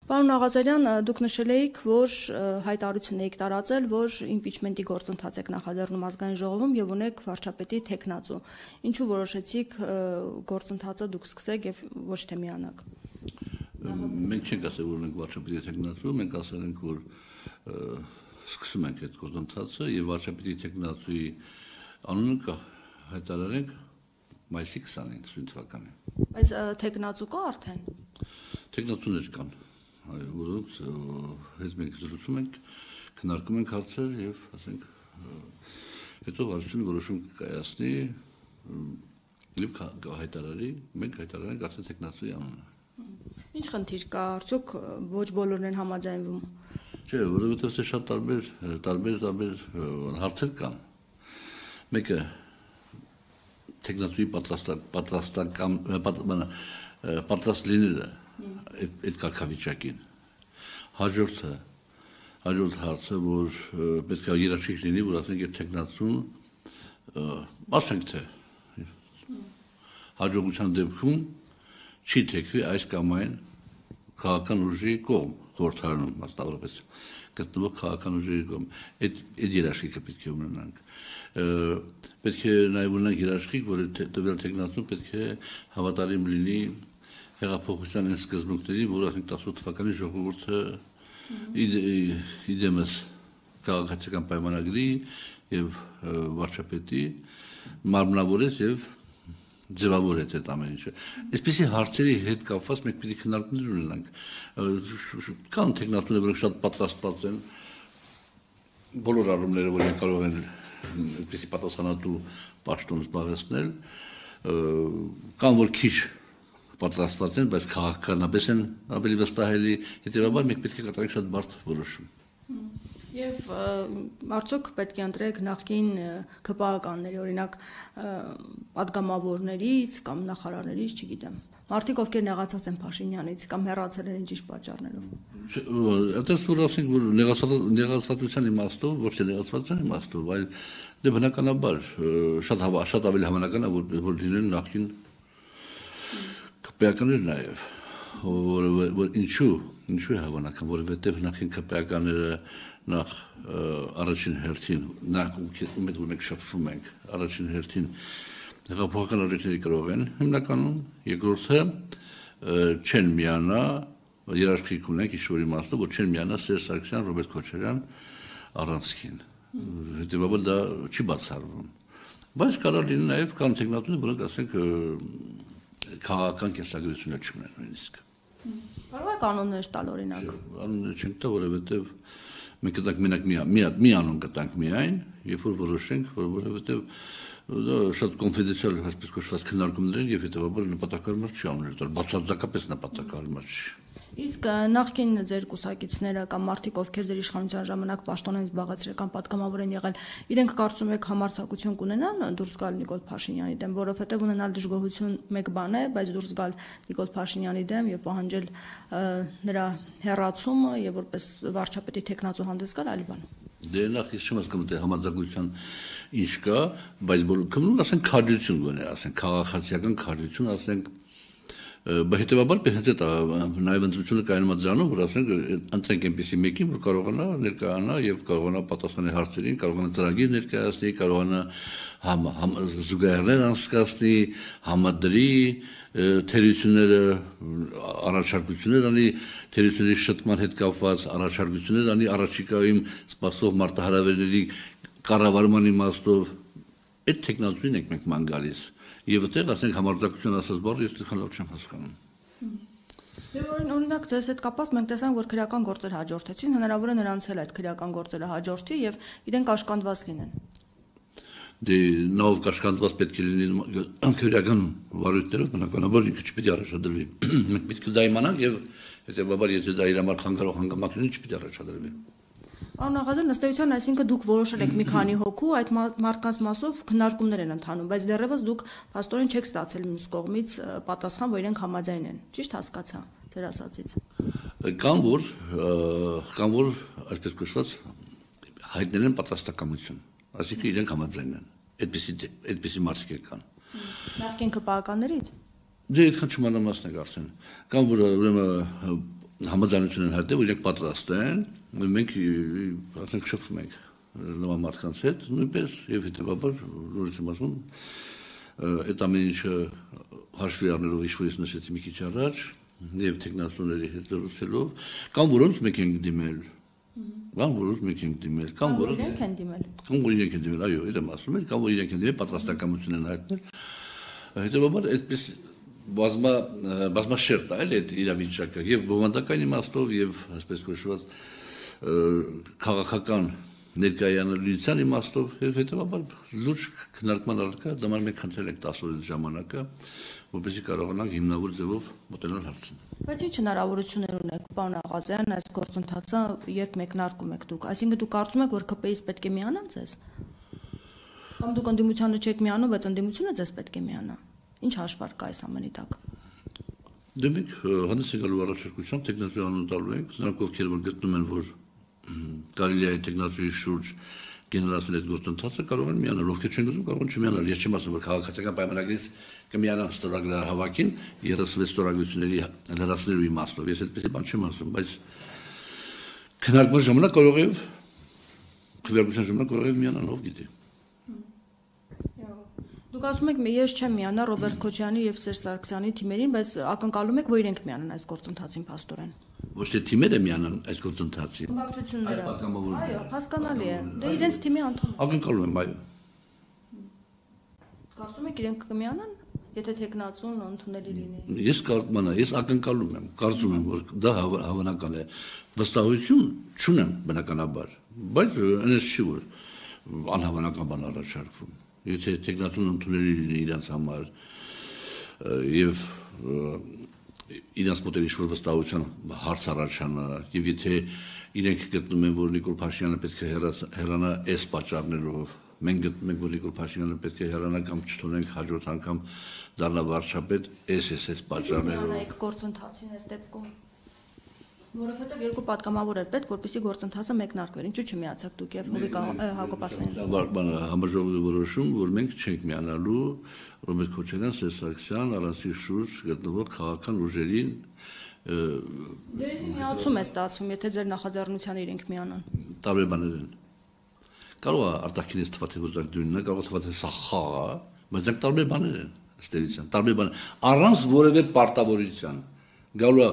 Պարոն Աղազարյան, դուք նշել էիք, որ հայտարարություն եք տարածել, որ իմպիչմենտի գործընթաց եք նախաձեռնում ազգային ժողովում եւ ունեք վարչապետի թեկնածու։ Ինչու որոշեցիք գործընթացը դուք սկսեք եւ ոչ թե միանաք։ Մենք չենք ասել, որ ունենք վարչապետի թեկնածու, մենք ասել ենք, որ սկսում ենք այդ գործընթացը եւ վարչապետի թեկնածուի անունը հայտարարենք մայիսի 29 թվականին։ Բայց թեկնածու կա արդեն։ Թեկնածուներ կան, որոնց հետ մենք զրուցում ենք, քննարկում ենք հարցեր եւ ասենք հետո վարչությունը որոշում կայացնի եւ հայտարարի, մենք հայտարարենք արդեն թեկնածուի անունը։ Ինչ խնդիր կա, արդյոք ոչ բոլորն են համաձայնվում։ Չէ, որովհետեւ շատ տարբեր հարցեր կան։ Մեկը թեկնածուի պատրաստ լինելը այդ կարգավիճակին։ Հաջորդ հարցը, որ պետք է երաշխիք լինի, որ ասենք այդ թեկնածուն ասենք թե հաջողության դեպքում չի թեքվի այս կամ այն քաղաքական ուժի կողմ խորհրդարանում մասնավորապես գտնվող քաղաքական ուժերի կողմ այդ երաշխիքը պետք է ունենանք պետք է նաև ունենանք երաշխիք որ տվյալ թեկնածուն պետք է հավատարիմ լինի հեղափոխության այն սկզբունքներին որ ասենք 18 թվականի ժողովուրդը իդեմս քաղաքացիական պայմանագրի եւ վարչապետի մարմնավորեց եւ ձևավորեց այդ ամեն ինչը։ Այսպիսի հարցերի հետ կապված մենք պիտի քննարկումներ ունենանք։ Կան թեկնածուներ, որոնք շատ պատրաստված են բոլոր առումներով, որ կարող են այսպիսի պատասխանատու պաշտոն զբաղեցնել, կան որ քիչ պատրաստված են, բայց քաղաքականապես են ավելի վստահելի, հետեւաբար մենք պետք է կատարենք շատ բարդ որոշում։ Եվ արդյոք պետք է ընտրեք նախկին ԿՊԱ-ականների, օրինակ падգամավորներից կամ նախարարներից, չգիտեմ, մարդիկ ովքեր նեղացած են Փաշինյանից կամ հեռացել են ինչ պատճառներով։ Այդպես որ ասենք որ նեղացվածության իմաստով, ոչ թե նեղացվածության իմաստով, այլ դե բնականաբար շատ ավելի հավանական է որ լինեն նախկին ԿՊԱ-ականներ նաև, որ ինչու է հավանական, որովհետև նախկին ԿՊԱ-ականները նախ առաջին հերթին մենք շփվում ենք առաջին հերթին հեղափոխական արժեքների կրող են հիմնականում երկրորդը չեն միանա երաշխիք ունենք ինչ-որ իմաստով որ չեն միանա Սերժ Սարգսյան, Ռոբերտ Քոչարյան առանցքին հետեւաբար դա չի բացառվում բայց կարող լինի նաև կան թեկնածուներ որոնք ասենք քաղաքական կենսագրությունը չունեն նույնիսկ կարող է կանոններ տալ օրինակ կանոններ չենք տա որովհետև մենք կտանք մենակ մի անուն կտանք միայն, երբ որ որոշենք, որովհետև շատ կոնֆիդենցիալ այսպես կոչված քննարկումներ են եւ հետեւաբար նպատակարար չի անուններ, բացարձակապես նպատակարար չի։ Իսկ նախկին ձեր կուսակիցները կամ մարդիկ, ովքեր ձեր իշխանության ժամանակ պաշտոն են զբաղեցրել կամ պատգամավոր են եղել, իրենք կարծում եք համարձակություն կունենան դուրս գալ Նիկոլ Փաշինյանի դեմ, որովհետև ունենալ դժգոհություն մեկ բան է, բայց դուրս գալ Նիկոլ Փաշինյանի դեմ եւ պահանջել նրա հեռացումը եւ որպես վարչապետի թեկնածու հանդես գալ այլ բան։ Դե նախ ես չեմ հասկանում թե համարձակության ինչ կա, բայց բոլորը ասենք քաջություն գոնե, ասենք քաղաքացիական քաջություն, ասենք բայց հետեւաբար պետք է նաև ընտրությունը կայանում է դրանով, որ ասենք ընտրենք այնպեսի մեկին, որ կարողանա ներկայանա եւ կարողանա պատասխանել հարցերին, կարողանա ծրագիր ներկայացնել, կարողանա զուգահեռներ անցկացնի, համադրի թերությունները, առաջարկություններ անի, թերությունների շտկման հետ կապված առաջարկություններ անի առաջիկայում սպասող մարտահրավերների կառավարման իմաստով այդ տեխնոլոգիան ենք մենք ման գալիս եւ այդտեղ ասենք համարձակություն ասած բառը ես դեռ լավ չեմ հասկանում։ Եվ օրինակ ձեզ հետ կապված մենք տեսանք որ քրեական գործեր հաջորդեցին, հնարավոր է նրանց էլ այդ քրեական գործերը հաջորդի եւ իրենք աշկանդված լինեն։ Դե նավ կաշկանդված պետք է լինի քրեական վարույթներով բնականաբար ինքը չպետք է առաջադրվի։ Մենք պետք է դա իմանանք եւ հետեւաբար եթե դա իր համար խանգարող հանգամանքներ չպետք է առաջադրվի։ Պարոն Աղազարյան, ըստ էության, այսինքն դուք որոշել եք մի քանի հոգու, այդ մարդկանց մասով քննարկումներ են ընթանում, բայց դեռևս դուք փաստորեն չեք ստացել մյուս կողմից պատասխան, որ իրենք համաձայն են։ Ճիշտ հասկացա ձեր ասածից։ Կան որ այսպես կոչված հայտնել են պատրաստակամություն, այսինքն իրենք համաձայն են։ Այդպիսի մարդիկ կան։ Նախկին ԿՊԱ-ականներից։ Դե այդքան չմանրամասնեք արդեն։ Կան որ ուրեմն համաձայնություն են հայտնել, որ իրենք պատրաստ են, մենք ասենք շփվում ենք նման մարդկանց հետ, նույնպես եւ հետեւաբար նորից եմ ասում, այդ ամեն ինչը հաշվի առնելով ինչ-որ ես նշեցի մի քիչ առաջ եւ տեխնացուների հետ լրացելով, կամ որոնց մենք ենք դիմել, կամ որոնց մենք ենք դիմել, կամ որոնց իրենք են դիմել, կամ որ իրենք են դիմել, այո, իրեմ ասում եմ, կամ որ իրենք են դիմել, պատրաստակամություն են հայտնել, հետեւաբար այդպես բազմաշերտ է այդ իրավիճակը եւ բովանդակային իմաստով եւ այսպես կոչված քաղաքական ներկայանալության իմաստով եւ հետեւաբար լուրջ քննարկման առարկա դամար մենք խնդրել ենք 10 օրից ժամանակը որպեսզի կարողանանք հիմնավոր ձևով մոտենալ հարցին։ Բայց ինչ հնարավորություններ ունեք, պարոն Աղազյան, այս գործընթացը երբ մեկնարկում եք դուք, այսինքն դուք կարծում եք, որ ԿՊ-ից պետք է միանան ձեզ։ Կամ դուք ընդդիմությանը չեք միանում, բայց ընդդիմությունը ձեզ պետք է միանա։ Ինչ հաշվարկ կա այս ամենի տակ։ Դե մենք հանդես ենք գալու առաջարկությամբ տեխնացուի անուն տալու ենք, նրանք ովքեր որ գտնում են, որ կարելի է տեխնացուի շուրջ գեներացնել այդ գործընթացը, կարող են միանալ, ովքեր չեն գտնում, կարող են չմիանալ։ Ես չեմ ասում, որ քաղաքացիական պայմանագրից կմիանան ստորագրահավաքին 36 ստորագրությունների լրացնելու իմաստով։ Ես այդպեսի բան չեմ ասում, բայց քննարկման ժամանակ կարող է քվեարկության ժամանակ կարող է միանալ, ով գիտի։ Դուք ասում եք, ես չեմ միանա Ռոբերտ Քոչյանի եւ Սերժ Սարգսյանի թիմերին, բայց ակնկալում եք, որ իրենք միանան այս գործընթացին փաստորեն։ Ոչ թե թիմերը միանան այս գործընթացին։ Խմբակցությունները։ Այո, հասկանալի է։ Դե իրենց թիմի անդամ։ Ակնկալում եմ, այո։ Կարծում եք իրենք կմիանան, եթե տեխնացուն ընդունելի լինի։ Ես ակնկալում եմ, կարծում եմ, որ դա հավանական է։ Վստահություն չունեմ բնականաբար, բայց այնպես չի որ անհավանական բան առաջարկվում։ Եթե տեխնացուն ընդունելի լինի իրենց համար եւ իրենց մոտ ինչ-որ վստահության հարց առաջանա եւ եթե իրենք գտնում են, որ Նիկոլ Փաշինյանը պետք է հեռանա այս պատճառներով, մենք գտնում ենք, որ Նիկոլ Փաշինյանը պետք է հեռանա կամ չթողնենք հաջորդ անգամ դառնա վարչապետ այս պատճառներով։ Այդ գործընթացին այս դեպքում որովհետև երկու պատգամավոր էր պետք, որպեսզի գործընթացը մեկնարկվեր։ Ինչու չմիացաք դուք եւ Հովիկ Հակոբյանին։ Համաժողովի որոշում, որ մենք չենք միանալու Ռոբերտ Քոչարյան, Սերժ Սարգսյան, առանցի շուրջ գտնվող քաղաքական ուժերին։ Դե միացում է ստացվում, եթե ձեր նախաձեռնության իրենք միանան։ Տարբեր բաներ են։ Կարող է արտաքինից թվա թե որ դույնն է, կարող է թվա թե սա խաղ է, բայց դրանք տարբեր բաներ են, ըստերության, տարբեր բաներ, առանց որևէ պարտավորության։ Գալու է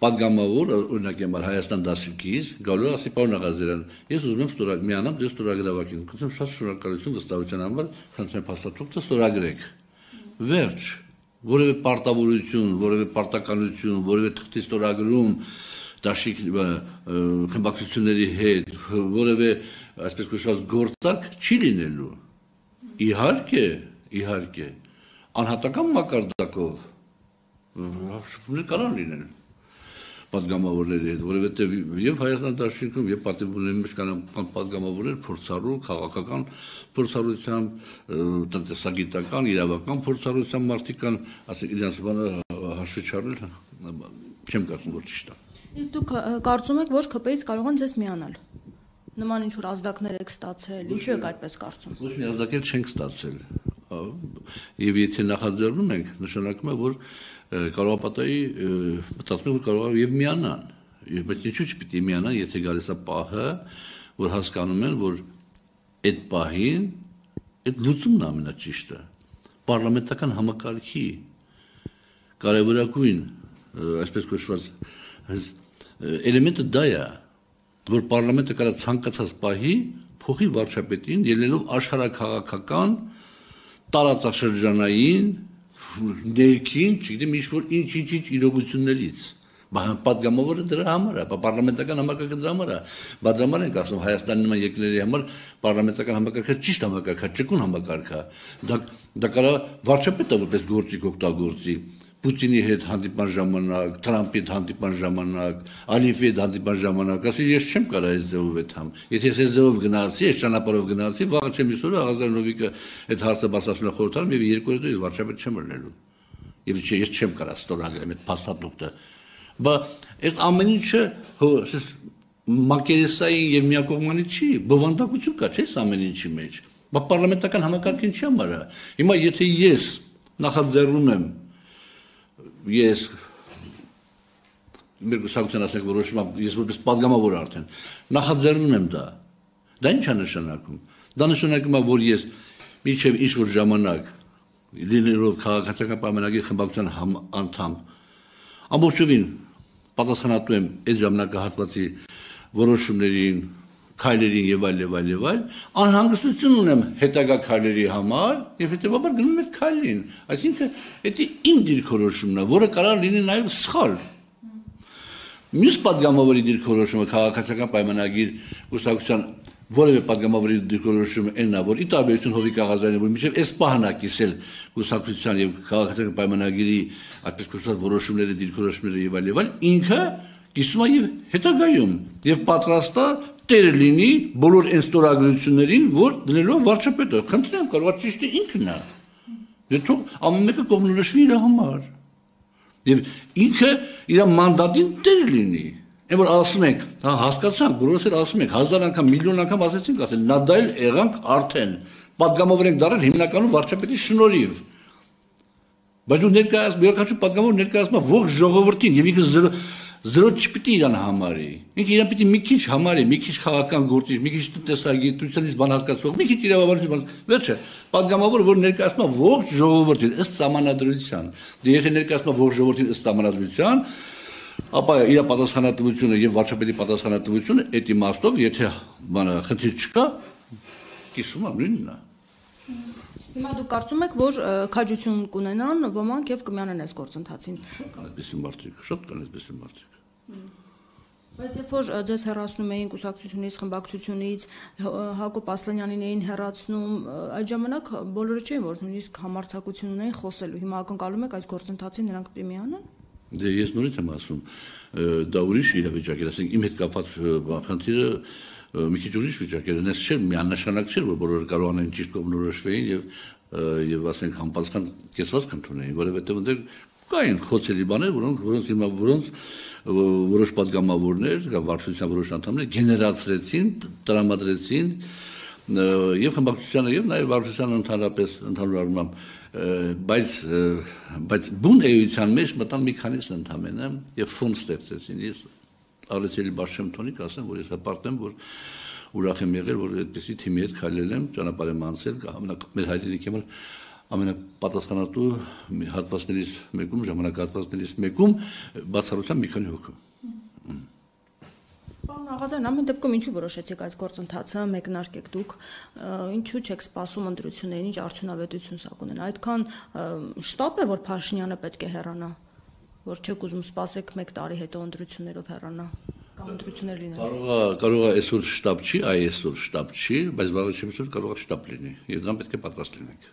պատգամավոր, օրինակ եմար Հայաստան դաշնքից, գալու ասի պարոն Աղազյան, ես ուզում եմ միանամ ձեր ստորագրավակին, կասեմ շատ շնորհակալություն վստահության համար, խնդրեմ փաստաթուղթ ստորագրեք։ Վերջ, որևէ պարտավորություն, որևէ պարտականություն, որևէ թղթի ստորագրում դաշինք խմբակցությունների հետ, որևէ այսպես կոչված գործարք չի լինելու։ Իհարկե, անհատական մակարդակով կարող լինել պատգամավորների հետ, որովհետև եւ Հայաստան դաշինքում եւ պատիվների մեջ կան պատգամավորներ փորձառու քաղաքական փորձառությամբ, տնտեսագիտական, իրավական փորձառությամբ մարդիկ կան, ասենք իրենց բանը հաշվի չառնել, չեմ կարծում որ ճիշտ է։ Իսկ դուք կարծում եք, որ ԿՊ-ից կարող են ձեզ միանալ։ Նման ինչ-որ ազդակներ եք ստացել, ինչու եք այդպես կարծում։ Ոչ մի ազդակներ չենք ստացել։ Եվ եթե նախաձեռնում ենք, նշանակում է, որ կարող է պատահի, մտածում եմ, որ կարող է եւ միանան։ Բայց ինչու՞ չպիտի միանան, եթե գալիս է պահը, որ հասկանում են, որ այդ պահին այդ լուծումն ամենաճիշտը պարլամենտական համակարգի կարևորագույն, այսպես կոչված, էլեմենտը դա է, որ պարլամենտը կարա ցանկացած պահի փոխի վարչապետին ելնելով աշխարհաքաղաքական տարածաշրջանային ներքին, չգիտեմ, ինչ-որ ինչ իրողություններից։ Պատգամավորը դրա համար է, պարլամենտական համակարգը դրա համար է։ Բայց դրա համար ենք ասում Հայաստանի նման երկրների համար պարլամենտական համակարգը ճիշտ համակարգ է, ճկուն համակարգ է։ Դա կարա վարչապետը որպես գործիք օգտագործի։ Պուտինի հետ հանդիպան ժամանակ, Թրամփի հետ հանդիպան ժամանակ, Ալիևի հետ հանդիպան ժամանակ, ասի ես չեմ կարա այս ձևով այդհամ։ Եթե ես այս ձևով գնացի, այս ճանապարհով գնացի, վաղը չեմ իսօրը Աղազյան Նովիկը այդ հարցը բացասում է խորհրդարանում եւ 2 օրից ես վարչապետ չեմ ելնելու։ Եվ ես չեմ կարա ստորագրեմ այդ փաստաթուղթը։ Բա այդ ամեն ինչը մակերեսային եւ միակողմանի չի, բովանդակություն կա, չէ՞, ամեն ինչի մեջ։ Բա պարլամենտական համակարգին չի համարը։ Հիմա եթե ես նախաձեռնում եմ ես մեր գուսակցության ասենք որոշում ես որպես պատգամավոր արդեն նախաձեռնում եմ դա ինչ է նշանակում դա նշանակում է որ ես միջև ինչ որ ժամանակ լինելով քաղաքացիական պայմանագրի խմբակցության անդամ ամբողջովին պատասխանատու եմ այդ ժամանակահատվածի որոշումներին քայլերին եւ այլ անհանգստություն ունեմ հետագա քայլերի համար եւ հետեւաբար գնում եմ այդ քայլին այսինքն դա իմ դիրքորոշումն է որը կարող լինի նաեւ սխալ մյուս պատգամավորի դիրքորոշումը քաղաքացիական պայմանագիր գուսակցության որևէ պատգամավորի դիրքորոշումը այնն է որ ի տարբերություն Հովիկ Աղազարյանի որ մինչեւ այս պահն է կիսել գուսակցության եւ քաղաքացիական պայմանագիրի այդպես կոչված որոշումների դիրքորոշումները եւ այլ ինքը կիսում է եւ հետագայում եւ պատրաստ է տեր լինի բոլոր այն ստորագրություններին, որ դնելով վարչապետը, խնդրեմ, կարող է ճիշտը ինքն է։ Դե թող ամեն մեկը կողմնորոշվի իր համար։ Եվ ինքը իր մանդատին տեր լինի։ Այն որ ասում ենք, հասկացանք, բոլորս էլ ասում ենք, 1000 անգամ, միլիոն անգամ ասեցինք, ասել, նա դա էլ եղանք արդեն։ Պատգամավոր ենք դառել հիմնականում վարչապետի շնորհիվ։ Բայց դու ներկայացնում, յուրաքանչյուր պատգամավոր ներկայացնում է ողջ ժողովրդին եւ ինքը զրո չպիտի իրան համարի։ Ինքը իրան պիտի մի քիչ համարի, մի քիչ քաղաքական գործիչ, մի քիչ տնտեսագիտությունից բան հասկացող, մի քիչ իրավաբանություն, վերջը, պատգամավորը որ ներկայացնում է ողջ ժողովրդին ըստ սահմանադրության։ Դե եթե ներկայացնում է ողջ ժողովրդին ըստ սահմանադրության, ապա իր պատասխանատվությունը եւ վարչապետի պատասխանատվությունը այդ իմաստով, եթե բանը խնդիր չկա, կիսում է նույնն է։ Հիմա դուք կարծում եք, որ քաջություն կունենան ոմանք եւ կմիանան այս գործընթացին։ Շատ կան այդպիսի մարդիկ։ Բայց երբ որ ձեզ հեռացնում էին կուսակցությունից, խմբակցությունից, Հակոբ Ասլանյանին էին հեռացնում, այդ ժամանակ բոլորը չէին, որ նույնիսկ համարձակություն ունեին խոսելու։ Հիմա ակնկալում եք այս գործընթացին նրանք պիտի միանան։ Դե ես նորից եմ ասում, դա ուրիշ իրավիճակ է, ասենք իմ հետ կապված խնդիրը մի քիչ ուրիշ վիճակ էր, այնպես չէր, միանշանակ չէր, որ բոլորը կարողանային ճիշտ կողմնորոշվեին եւ ասենք համապատասխան կեցված կընդունեին, որովհետեւ այնտեղ կային խոցելի բաներ, որոնց որոշ պատգամավորներ կամ վարչության որոշ անդամներ գեներացրեցին, տրամադրեցին եւ խմբակցությանը եւ նաեւ վարչությանը ընդհանրապես ընդհանուր առմամբ բայց բուն էության մեջ մտան մի քանիսը ընդամենը եւ ֆոն ստեղծեցին ես Արեցելի Բաշեմ տոնիկ ասեմ, որ ես հպարտեմ, որ ուրախ եմ եղել, որ այդպեսի թիմի հետ քայլել եմ, ճանապարհ եմ անցել, մեր հայրենիքի համար ամենապատասխանատու հատվածներից մեկում, ժամանակահատվածներից մեկում բացառությամբ մի քանի հոգու։ Պարոն Աղազարյան, ամեն դեպքում ինչու որոշեցիք այս գործընթացը մեկնարկեք դուք, ինչու չեք սպասում ընտրություններին, ինչ արդյունավետություն սա կունենա, այդքան շտապ է, որ Փաշինյանը պետք է հեռանա, որ չեք ուզում սպասեք 1 տարի հետո ընտրություններով հեռանա կամ ընտրություններ լինեն։ Կարող է այսօր շտապ չի, այսօր շտապ չի, բայց վաղը չեմ կարող է շտապ լինի, եւ դրան պետք է պատրաստ լինենք։